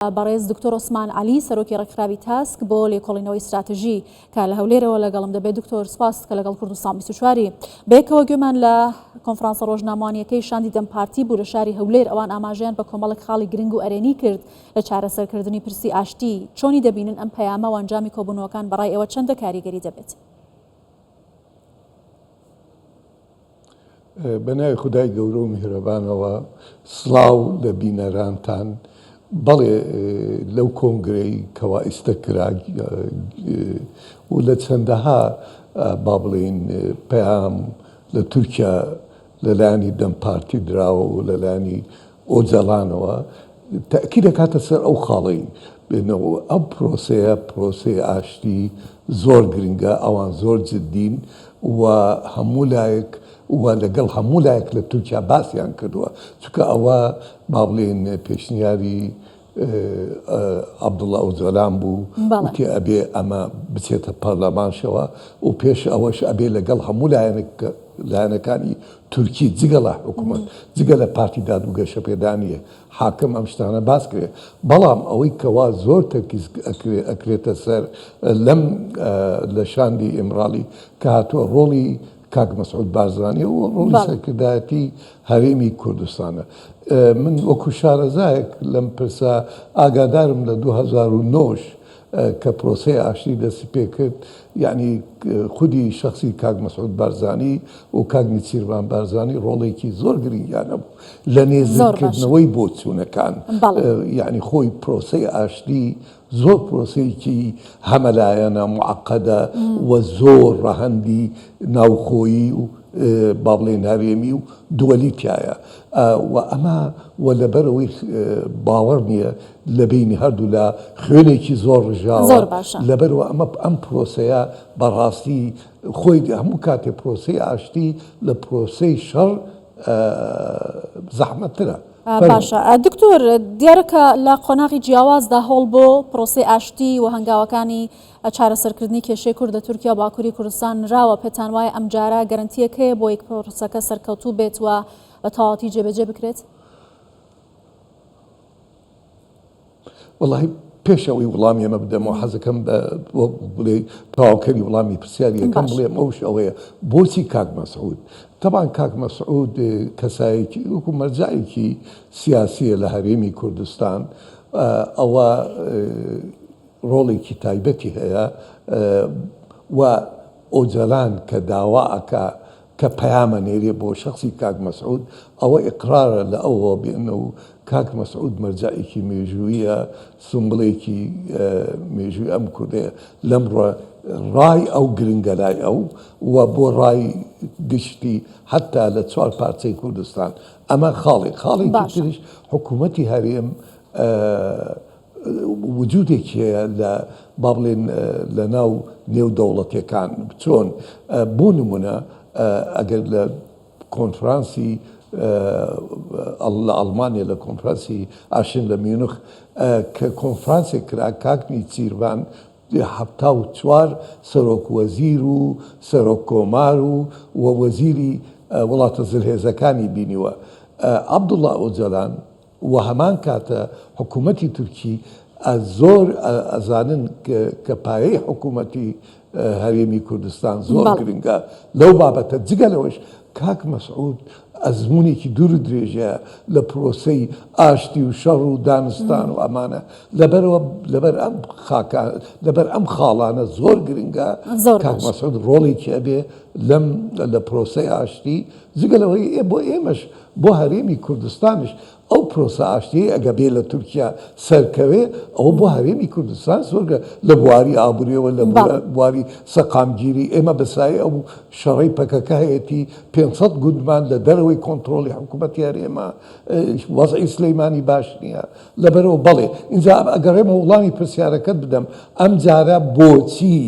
بەڕێز دکتۆر عوسمان عەلی سەرۆکی ڕێکخراوی تاسک بۆ لێکۆڵینەوەی استراتژی کە لە هەولێرەوە لەگەڵم دەبێت. دکتۆر سپاس کە لەگەڵ کوردستان 24 بێکەوە گوێمان لە کۆنفرانسە ڕۆژنامەوانیەکەی شاندی دەمپارتی بوو لە شاری هەولێر. ئەوان ئاماژەیان بە کۆمەڵێک خاڵی گرنگ و ئەرێنی کرد لە چارەسەرکردنی پرسی ئاشتی. چۆنی دەبینن ئەم پەیامە و ئەنجامی کۆبوونەوەکان بەڕای ئێوە چەندە کاریگەری دەبێت؟ بەناوی خودای گەورە و میهرەبانەوە سڵاو لە بینەرانتان. بەڵێ لەو کۆنگرەی کەوا ئێستا کرا و لە چەندەها با بڵێن پەیام لە تورکیا لەلایەنی دەمپارتی دراوە و لەلایەنی ئۆجەڵانەوە تەئکید دەکاتە سەر ئەو خاڵەی بێنەوە ئەم پرۆسەی ئاشتی زۆر گرنگە، ئەوان زۆر جددین و هەموو لایەک و لەگەڵ هەموو لایەک لە تورکیا باسییان کردووە، چونکە ئەوە با بڵێن پێشنیاری عەبدوڵڵا ئۆجەڵان بوو وتی ئەبێ ئەمە بچێتە پەرلەمانشەوە و پێش ئەوەش ئەبێ لەگەڵ هەموو لایەنەکانی تورکی جگەڵە حکوومەت جگە لە پارتی دادوگەشەپێدانیە حاکم ئەم شتانە باس کرێ. بەڵام ئەوەی کەوا زۆر تەرکیز ئەکرێتە سەر لەم لە شاندی ئیمڕاڵی کە هاتووە ڕۆڵی کاک مەسعود بارزانانی و ڕۆڵی سەرکردایەتی هەرێمی کوردستانە. من وەکو شارەزایەک لەم پرسە ئاگادارم لە 2009 کە پرۆسەی ئاشتی دەستی پێ کرد، یعنی خودی شخصی کاک مەسعود بارزانی و کاک میرچیروان بارزانی ڕۆڵێکی زۆر گرنگیانە بوو لە نێزیکردنەوەی بۆ چوونەکان. یعنی خۆی پرۆسەی ئاشتی زۆر پرۆسەیەکی هەمەلایەنە معقەدە و زۆر ڕەهەندی ناوخۆیی و با بڵێن هەرێمی و دووەلی تایە و ئەمە و لەبەرەوەی باوەڕ نییە لە بینی هەردوو لە خوێنێکی زۆر ڕژاوە لەبەرەوە ئەم پرۆسەیە بەڕاستی خۆی هەموو کاتێ پرۆسەی ئاشتی لە پرۆسەی شەڕ زەحمەتترە. باشە دکتۆر، دیارەکە لە قۆناغی جیاوازدا هەوڵ بۆ پرۆسەی ئاشتی و هەنگاوەکانی چارەسەرکردنی کێشەی کوردە تورکیا و باکووری کوردستان راوە. پێتان وایە ئەم جارە گەرنتیەکەیە بۆ یەک پرۆسەکە سەرکەوتوو بێت و بە تەواوەتی جێبەجێ بکرێت؟ وەڵاهی پێشەوەی وڵامی ئەمە بدەمەوە حەزەکەم بڵێ تەواوکەری وڵامی پرسیاری یەکەم بڵێم ئەوش ئەوەیە بۆچی کاک مەسعود. طبعا کاک مەسعود کەسایەکی وەکو مەرجایەکی سیاسیە لە هەرێمی کوردستان، ئەوە ڕۆڵێکی تایبەتی هەیە و ئۆجەڵان کە داواکە کە پەیامە نێرێ بۆ شخصی کاک مەسعود، ئەوە ئیقرارە لە ئەوە بێنەوە کاک مەسعود مەرجایەکی مێژوویە، سمبڵێکی مێژووی ئەم کوردەیە لەم ڕای ئەو گرنگە لای ئەو و بۆ ڕای گشتی حتا لە 4 پارچەی کوردستان. ئەمە خاڵێکی تریش حکوومەتی هەرێم وجودێکی هەیە لە با بڵێن لە ناو نێودەوڵەتیەکان. چۆن بۆ نمونە ئەگەر لە کۆنفرانسی لە ئەڵمانیا لە کۆنفرانسی ئاشن لە میونخ کە کۆنفرانسێک کرا، کاک میرچیروان 74 سەرۆک وەزیر و سەرۆک کۆمار و وەزیری وڵاتە زلهێزەکانی بینیوە. عەبدوڵڵا ئۆجەڵان و هەمان کاتە حکوومەتی تورکی زۆر ئەزانن کە پایەی حکوومەتی هەرێمی کوردستان زۆر گرنگە لەو بابەتە. جگەلەوەش کاک مەسعود ئەزمونێکی دوور درێژە لە پرۆسەی ئاشتی و شەڕ و دانستان و ئەمانە. لەبەر ئەم خاڵانە زۆر گرنگە کاک مەسعود ڕۆڵێکی ئەبێ لە پرۆسەی ئاشتی. جگەلەوەی بۆ ئێمەش بۆ هەرێمی کوردستانش ئەو پرۆسە ئاشتی ئەگە بێ لە تورکیا سەرکەوێ، ئەوە بۆ هەرێمی کوردستان زۆرگە لە بواری ئابووریەوە لە بواری سەقامگیری. ئێمە بەسایی ئەو شەڕەی پەکەکە هەیەی 500 گوندمان لە دەرەوەی کۆنتترۆلی حکوومەتی هەرێمە وەزعی سلەیمانی باش نییە. لەبەرەوە بەڵێ اینجا ئەگەڕێمە وڵامی پرسیارەکەت بدەم، ئەم جارە بۆچی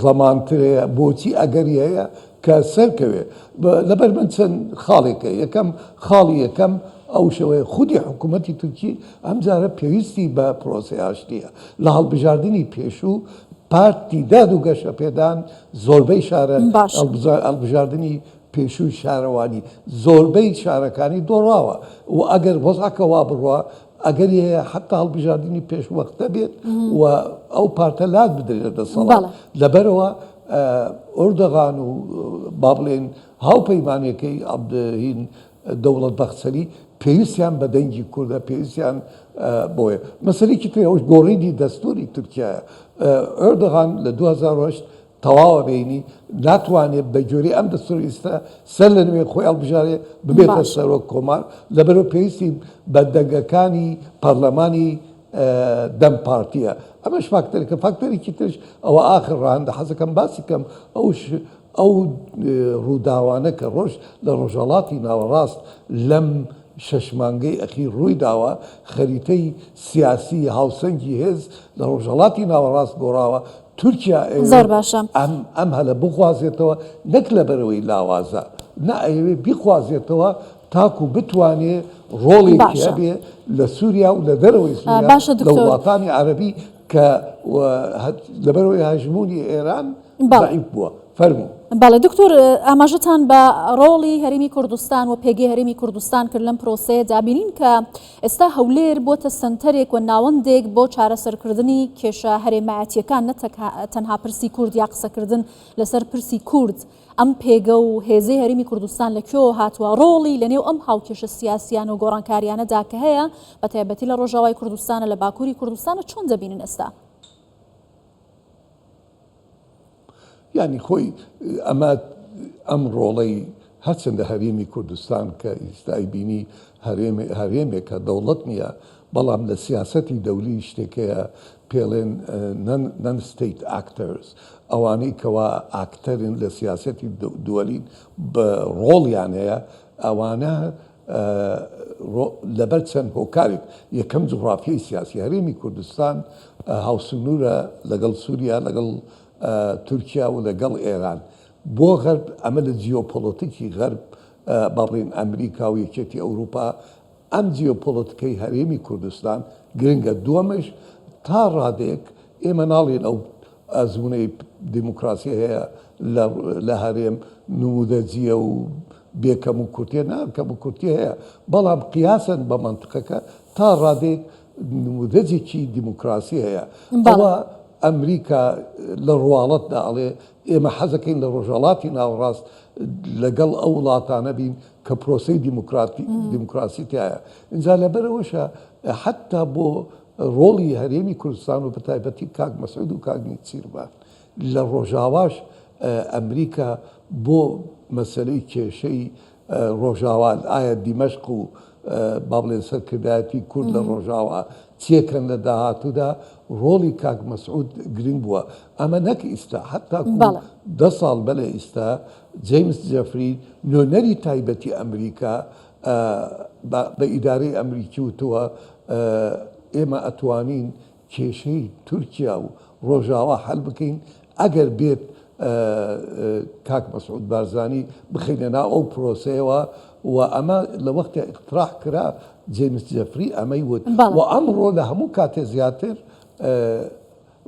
زەمانترەیە، بۆچی ئەگەری هەیە کە سەرکەوێ؟ لەبەر من چەند خاڵێکە. خاڵی یەکەم ئەو شەوەیە خودی حکوومەتی تورکی ئەم جارە پێویستی بە پرۆسەی ئاشتیە. لە هەڵبژاردننی پێشوو پارتی دادوگەشەپێدان زۆربەی شارە هەڵبژاردننی پێشووی شارەوانی زۆربەی شارەکانی دۆڕاوە و ئەگەر وەزعەکە وا بڕوە ئەگەری هەیە حتا هەڵبژاردننی پێش وەختە بێت و ئەو پارتەلات بدرێت دەسەڵات لەبەرەوە ئۆردەغان و با بڵێن هاوپەیمانەکەی عەبدهین دەوڵەت بەخسەری پێویستیان بە دەنگی کوردە پێویستیان بۆیە مەسەلەیەکی تر ئەوش گۆڕینی دەستوری تورکیایە ئۆردەغان لە 2008 تەواوە بینی ناتوانێت بە جۆری ئەم دەستوری ئێستا سەر لە نوێ خۆی هەڵبژارێ ببێتە سەرۆک کۆمار لەبەرەوە پێویستی بە دەنگەکانی پەرلەمانی دەم پارتیە ئەمەش فاکتەرێکە فاکتەرێکی ترش ئەوە ئاخر ڕاهەندە حەزەکەم باسی کەم ئەو ڕووداوانە کە ڕۆژ لە ڕۆژهەڵاتی ناوەڕاست لەم شەشمانگەی ئەخیر ڕووی داوە خەریتەی سیاسی هاوسەنگی هێز لە ڕۆژهەڵاتی ناوەڕاست گۆڕاوە تورکیا زۆر باشە ئەم هەلە بخوازێتەوە نەک لە بەرەوەی لاوازە نە ئەوێ بیخوازێتەوە تاکو بتوانێت ڕۆڵێکی هەبێ لە سووریا و لە دەرەوەی سووریا لە وڵاتانی عەرەبی کە لەبەرەوەی هاژمونی ئێران ضعیف بووە فەرموو بەڵێ دکتۆر ئاماژەتان بە ڕۆڵی هەرێمی کوردستان و پێگەی هەرێمی کوردستان کرد لەم پرۆسەیە دابینین کە ئێستا هەولێر بۆتە سنتەرێک و ناوەندێک بۆ چارەسەرکردنی کێشە هەرێمایەتیەکان نە تەنها پرسی کورد یا قسەکردن لەسەر پرسی کورد ئەم پێگە و هێزەی هەرێمی کوردستان لەکوێوە هاتووە ڕۆڵی لەنێو ئەم هاوکێشە سیاسیان و گۆڕانکاریانەدا کە هەیە بە تایبەتی لە ڕۆژاوای کوردستانە لە باکووری کوردستانە چۆن دەبینن ئێستا؟ یعنی خۆی ئەم ڕۆڵەی هەرچەندە هەرێمی کوردستان کە ئێستای بینی هەرێمێکە دەوڵەت نییە بەڵام لە سیاسەتی دەولی شتێکەیە پێڵێن نەن ستیت ئاکتەرز ئەوانەی کەوا ئاکتەرن لە سیاسەتی دووەلین بە ڕۆڵیان هەیە ئەوانە لەبەر چەند هۆکارێک یەکەم جوغرافیای سیاسی هەرێمی کوردستان هاوسنوورە لەگەڵ سووریا لەگەڵ تورکیا و لەگەڵ ئێران بۆ غەرب ئەمە لە جیۆپۆلۆتیکی غەرب با بڵێن ئەمریکا و یەکێتی ئەوروپا ئەم جیۆپۆلۆتیکەی هەرێمی کوردستان گرنگە دووەمەش تا ڕادێک ئێمە ناڵێن ئەو ئەزمونەی دیموکراسی هەیە لە هەرێم نمودەجیە و بێکەم و کورتیە ناکەم و کورتی هەیە بەڵام قیاسن بە منطقەکە تا ڕادێک نمودەجێکی دیموکراسی هەیە ئەوە ئەمریکا لە ڕواڵەتدا ئەڵێ ئێمە حەزەکەین لە ڕۆژهەڵاتی ناوەڕاست لەگەڵ ئەو وڵاتانە بین کە پرۆسەی دیموکراسی تایە اینجا لەبەرەوەشە حتا بۆ ڕۆڵی هەرێمی کوردستان و بەتایبەتی کاک مەسعود و کاک نیچیربان لە ڕۆژاواش ئەمریکا بۆ مەسەلەی کێشەی ڕۆژاوا ئایا دیمەشق و با بڵێن سەرکردایەتی کورد لە ڕۆژاوا چێکەن لە داهاتوودا ڕۆڵی کاک مەسعود گرنگ بووە ئەمە نەک ئیستا حتا 10 ساڵ بەلە ئیستا جەیمس جەفری نوێنەری تایبەتی ئەمریکا بە ئیدارەی ئەمریکی وتووە ئێمە ئەتوانین کێشەی تورکیا و ڕۆژاوا هەل بکەین ئەگەر بێت کاک مەسعود بارزانی بخینە ناو ئەو پرۆسەیەوە و ئەمە لە وەختی اقتراح کرا جەیمس جەفری ئەمەی وت و ئەمڕۆ لە هەموو کاتێ زیاتر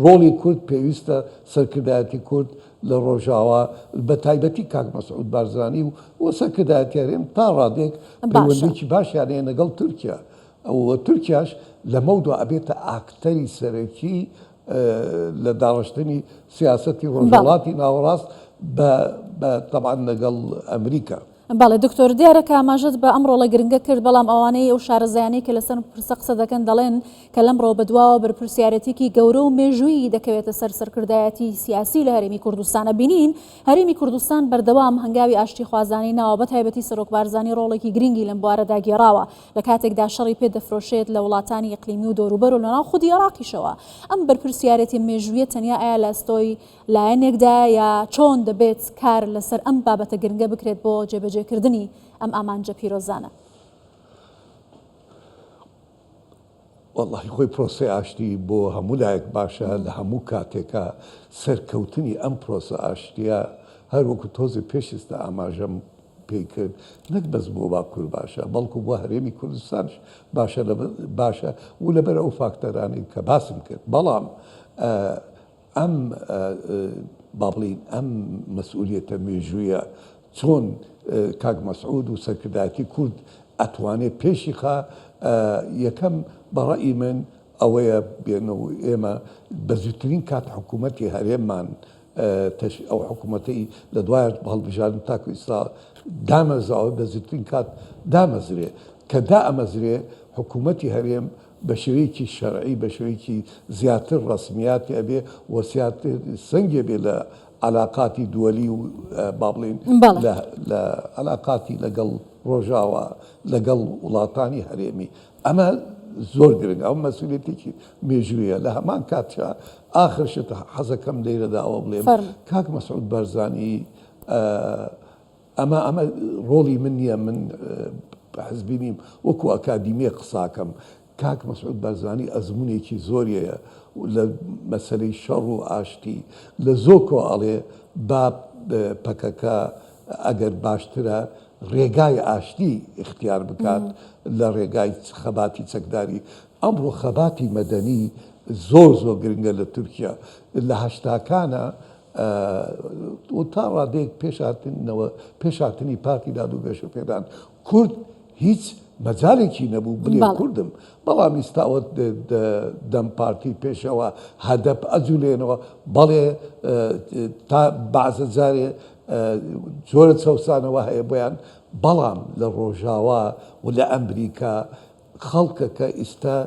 ڕۆڵی کورد پێویستە سەرکردایەتی کورد لە ڕۆژاوا بە تایبەتی کاک مەسعود بارزانی و سەرکردایەتی هەرێم تا ڕادێک پەیوەندیی باشیان هەیە لەگەڵ تورکیا و تورکیاش لە مەودووە ئەبێتە ئاکتەری سەرەکی لە داڕشتنی سیاسەتی ڕۆژهەڵاتی ناوەڕاست بە تەبعان لەگەڵ ئەمریکا بەڵێ دکتۆر دیارەکە ئاماژەت بە ئەم ڕۆڵە گرنگە کرد بەڵام ئەوانەی ئەو شارەزایانەی کە لەسەر پرسە قسە دەکەن دەڵێن کە لەم ڕۆ بەدواوە بەرپرسیارەتێکی گەورە و مێژووی دەکەوێتە سەر سەرکردایەتی سیاسی لە هەرێمی کوردستانە بینین هەرێمی کوردستان بەردەوام هەنگاوی ئاشتی خوازانی ناوە بە تایبەتی سەرۆک بارزانی ڕۆڵێکی گرنگی لەم بوارەدا گێڕاوە لە کاتێکدا شەڕی پێدەفرۆشێت لە وڵاتانی ئیقلیمی و دەوروبەر و لەناو خودی عێراقیشەوە ئەم بەرپرسیارەتی مێژوویە تەنیا ئایا لە ئەستۆی لایەنێکدا یا چۆن دەبێت کار لەسەر ئەم بابەتە گرنگە بکرێت بۆ جێبەجێکردنی ئەم ئامانجە پیرۆزانە؟ وەڵڵاهی خۆی پرۆسەی ئاشتی بۆ هەموو لایەک باشە لە هەموو کاتێکە سەرکەوتنی ئەم پرۆسە ئاشتیە هەر وەکو تۆزی پێشستا ئاماژەم پێی کرد نەک بەس بۆ باکوور باشە بەڵکو بۆ هەرێمی کوردستانش باشە و لەبەر ئەو فاکتەرانی کە باسم کرد بەڵام ئەم با بڵین ئەم مەسئولیەتە مێژوویە چۆن کاک مەسعود و سەرکردایەتی کورد ئەتوانێت پێشی خا یەکەم بەڕەئی من ئەوەیە بێنەوە ئێمە بەزووترین کات حکوومەتی هەرێممان ئەو حکوومەتی لە دوایە هەڵبژارن تاکو ئیسرا دامەزراوە بەزووترین کات دامەزرێ کە دائەمەزرێ حکوومەتی هەرێم بە شێوەیەکی شەرعی بە شێوەیەکی زیاتر ڕسمیاتی ئەبێ وەسیاتر سەنگێ بێ لە علاقاتی دووەلی و با بڵێن لە علاقاتی لەگەڵ ڕۆژاوە لەگەڵ وڵاتانی هەرێمی ئەمە زۆر گرنگ ئەو مەسئولێتێکی مێژوویە لە هەمان کاتشا ئاخرشت حەزەکەم لێرەدا ئەوە بڵێم کاک مەسعود بەرزانی ئەمە ڕۆڵی من نییە من حزبی نیم وەکو ئەکادیمیە قساکەم کاک مەسعود بەرزانی ئەزمونێکی زۆریەیە لە مەسەلەی شەڕ و ئاشتی لە زۆکۆ ئەڵێ با پەکەکە ئەگەر باشترە ڕێگای ئاشتی اختیار بکات لە ڕێگای خەباتی چەکداری ئەمڕۆ خەباتی مەدەنی زۆر گرنگە لە تورکیا لە هەشتاکانە تا ڕادەیەک پێشهاتنی پارتی دادوگەشت و پێدان کورد هیچ مەجالێکی نەبوو بڵێ کوردم بەڵام ئێستاوە دەم پارتی پێشەوە هەدەپ ئەجوولێنەوە بەڵێ تا بەعزە جارێ زۆرە چەوسانەوە هەیە بۆیان بەڵام لە ڕۆژاوا و لە ئەمریکا خەڵکەکە ئێستا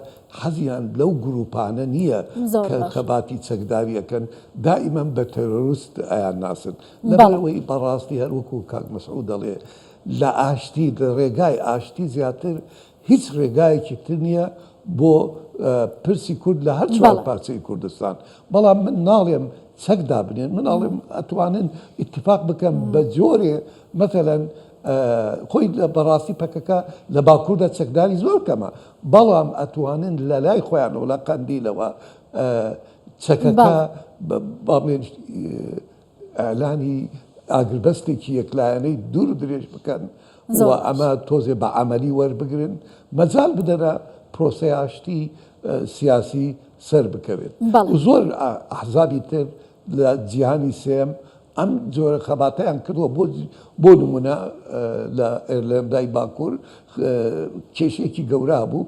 حەزیان لەو گروپانە نییە کە خەباتی چەکداریەکەن دائیمەن بە تەرۆریست ئایان ناسن لەبەرەوەی بەڕاستی هەروەکو کاک مەسعود دەڵێ لە ئاشتی لە ڕێگای ئاشتی زیاتر هیچ ڕێگایەکی تر نییە بۆ پرسی کورد لە هەر چوار پارچەی کوردستان بەڵام من ناڵێم چەکدا بنێن من ناڵێم ئەتوانن ئیتیفاق بکەم بە جۆرێ مەتەلەن خۆی لە بەڕاستی پەکەکە لە باکووردا چەکداری زۆر کەمە بەڵام ئەتوانن لە لای خۆیانەوە لە قەندیلەوە چەکەکە باڵێن ئەعلانی ئاگربەستێکی یەکلایەنەی دوور درێژ بکەن و ئەمە تۆزێ بە عەمەلی وەربگرن مەجال بدەنە پرۆسەی ئاشتی سیاسی سەر بکەوێت و زۆر ئەحزابی تر لە جیهانی سێم ئەم جۆرە خەباتەیان کردووە بۆ نمونە لە ئێرلندای باکوور کێشێکی گەورە بوو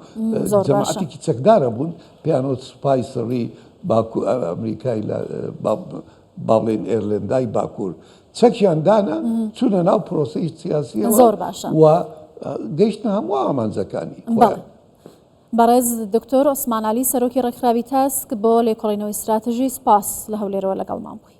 جەماعەتێکی چەکدارە بوون پێیانەوە سوپای سڕی ئەمریکای باڵێن ئێرلندای باکوور چەکیان دانا چونە ناو پرۆسەی سیاسیەوە و گەیشتە هەموو ئامانجەکانی بەڕێز دکتۆر عوسمان عەلی سەرۆکی ڕێکخراوی تاسک بۆ لێکۆڵینەوەی استراتژی سپاس لە هەولێرەوە لەگەڵمان بووی.